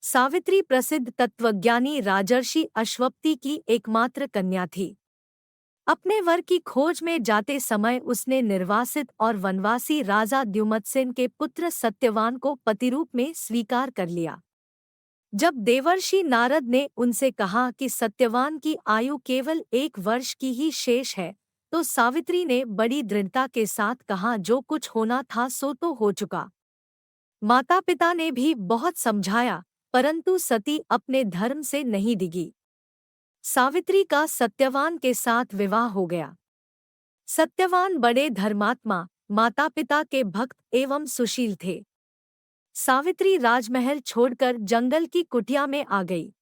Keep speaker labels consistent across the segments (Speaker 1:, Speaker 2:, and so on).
Speaker 1: सावित्री प्रसिद्ध तत्वज्ञानी राजर्षि अश्वपति की एकमात्र कन्या थी। अपने वर की खोज में जाते समय उसने निर्वासित और वनवासी राजा द्युमत्सेन के पुत्र सत्यवान को पतिरूप में स्वीकार कर लिया। जब देवर्षि नारद ने उनसे कहा कि सत्यवान की आयु केवल 1 वर्ष की ही शेष है, तो सावित्री ने बड़ी दृढ़ता के साथ कहा, जो कुछ होना था सो तो हो चुका। माता पिता ने भी बहुत समझाया, परंतु सती अपने धर्म से नहीं डिगी। सावित्री का सत्यवान के साथ विवाह हो गया। सत्यवान बड़े धर्मात्मा, माता पिता के भक्त एवं सुशील थे। सावित्री राजमहल छोड़कर जंगल की कुटिया में आ गई।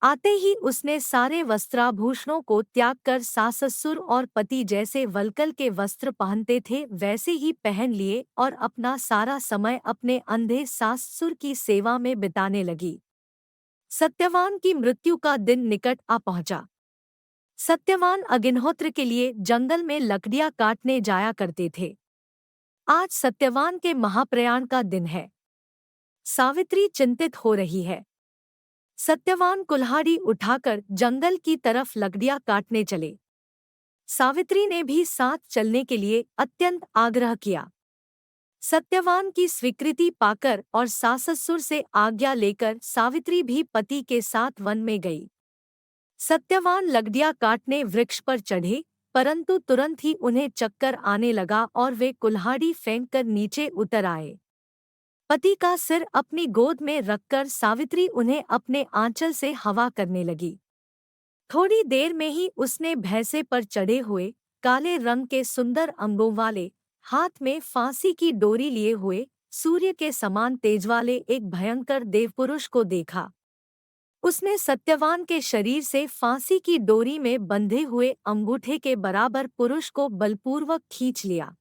Speaker 1: आते ही उसने सारे वस्त्राभूषणों को त्याग कर सास ससुर और पति जैसे वल्कल के वस्त्र पहनते थे वैसे ही पहन लिए और अपना सारा समय अपने अंधे सास ससुर की सेवा में बिताने लगी। सत्यवान की मृत्यु का दिन निकट आ पहुंचा। सत्यवान अग्निहोत्र के लिए जंगल में लकड़ियां काटने जाया करते थे। आज सत्यवान के महाप्रयाण का दिन है। सावित्री चिंतित हो रही है। सत्यवान कुल्हाड़ी उठाकर जंगल की तरफ लकड़ियां काटने चले। सावित्री ने भी साथ चलने के लिए अत्यंत आग्रह किया। सत्यवान की स्वीकृति पाकर और सास ससुर से आज्ञा लेकर सावित्री भी पति के साथ वन में गई। सत्यवान लकड़ियां काटने वृक्ष पर चढ़े, परंतु तुरंत ही उन्हें चक्कर आने लगा और वे कुल्हाड़ी फेंककर नीचे उतर आए। पति का सिर अपनी गोद में रखकर सावित्री उन्हें अपने आंचल से हवा करने लगी। थोड़ी देर में ही उसने भैंसे पर चढ़े हुए काले रंग के सुंदर अंगों वाले, हाथ में फांसी की डोरी लिए हुए, सूर्य के समान तेज वाले एक भयंकर देवपुरुष को देखा। उसने सत्यवान के शरीर से फांसी की डोरी में बंधे हुए अंगूठे के बराबर पुरुष को बलपूर्वक खींच लिया।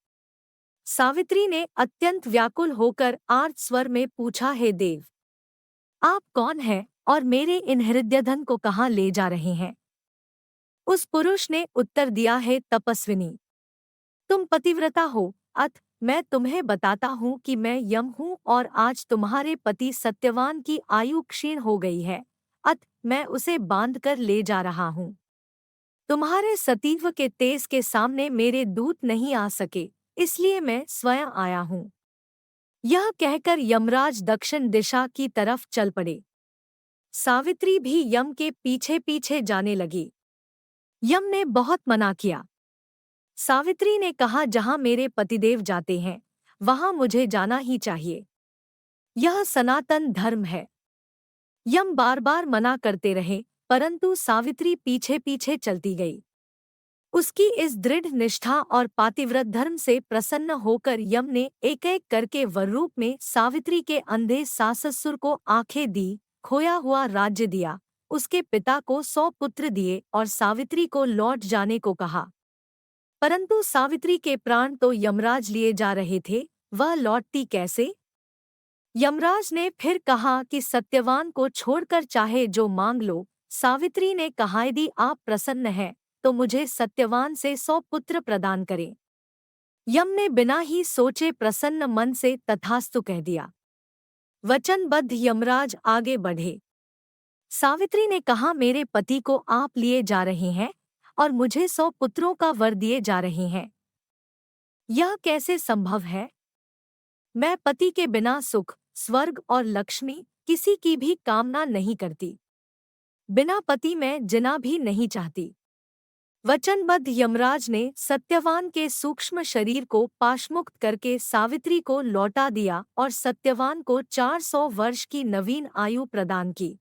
Speaker 1: सावित्री ने अत्यंत व्याकुल होकर आर्त स्वर में पूछा, हे देव, आप कौन हैं और मेरे इन हृदयधन को कहाँ ले जा रहे हैं? उस पुरुष ने उत्तर दिया, है तपस्विनी, तुम पतिव्रता हो, अत मैं तुम्हें बताता हूँ कि मैं यम हूँ और आज तुम्हारे पति सत्यवान की आयु क्षीण हो गई है, अत मैं उसे बांधकर ले जा रहा हूँ। तुम्हारे सतीत्व के तेज के सामने मेरे दूत नहीं आ सके, इसलिए मैं स्वयं आया हूँ। यह कहकर यमराज दक्षिण दिशा की तरफ चल पड़े। सावित्री भी यम के पीछे पीछे जाने लगी। यम ने बहुत मना किया। सावित्री ने कहा, जहाँ मेरे पतिदेव जाते हैं वहाँ मुझे जाना ही चाहिए। यह सनातन धर्म है। यम बार बार मना करते रहे, परंतु सावित्री पीछे पीछे चलती गई। उसकी इस दृढ़ निष्ठा और पातिव्रत धर्म से प्रसन्न होकर यम ने एक एक करके वररूप में सावित्री के अंधे सास ससुर को आंखें दी, खोया हुआ राज्य दिया, उसके पिता को 100 पुत्र दिए और सावित्री को लौट जाने को कहा। परंतु सावित्री के प्राण तो यमराज लिए जा रहे थे, वह लौटती कैसे? यमराज ने फिर कहा कि सत्यवान को छोड़कर चाहे जो मांग लो। सावित्री ने कहा, यदि आप प्रसन्न हैं तो मुझे सत्यवान से 100 पुत्र प्रदान करें। यम ने बिना ही सोचे प्रसन्न मन से तथास्तु कह दिया। वचनबद्ध यमराज आगे बढ़े। सावित्री ने कहा, मेरे पति को आप लिए जा रहे हैं और मुझे 100 पुत्रों का वर दिए जा रहे हैं। यह कैसे संभव है? मैं पति के बिना सुख, स्वर्ग और लक्ष्मी किसी की भी कामना नहीं करती। बिना पति मैं जिना भी नहीं चाहती। वचनबद्ध यमराज ने सत्यवान के सूक्ष्म शरीर को पाशमुक्त करके सावित्री को लौटा दिया और सत्यवान को 400 वर्ष की नवीन आयु प्रदान की।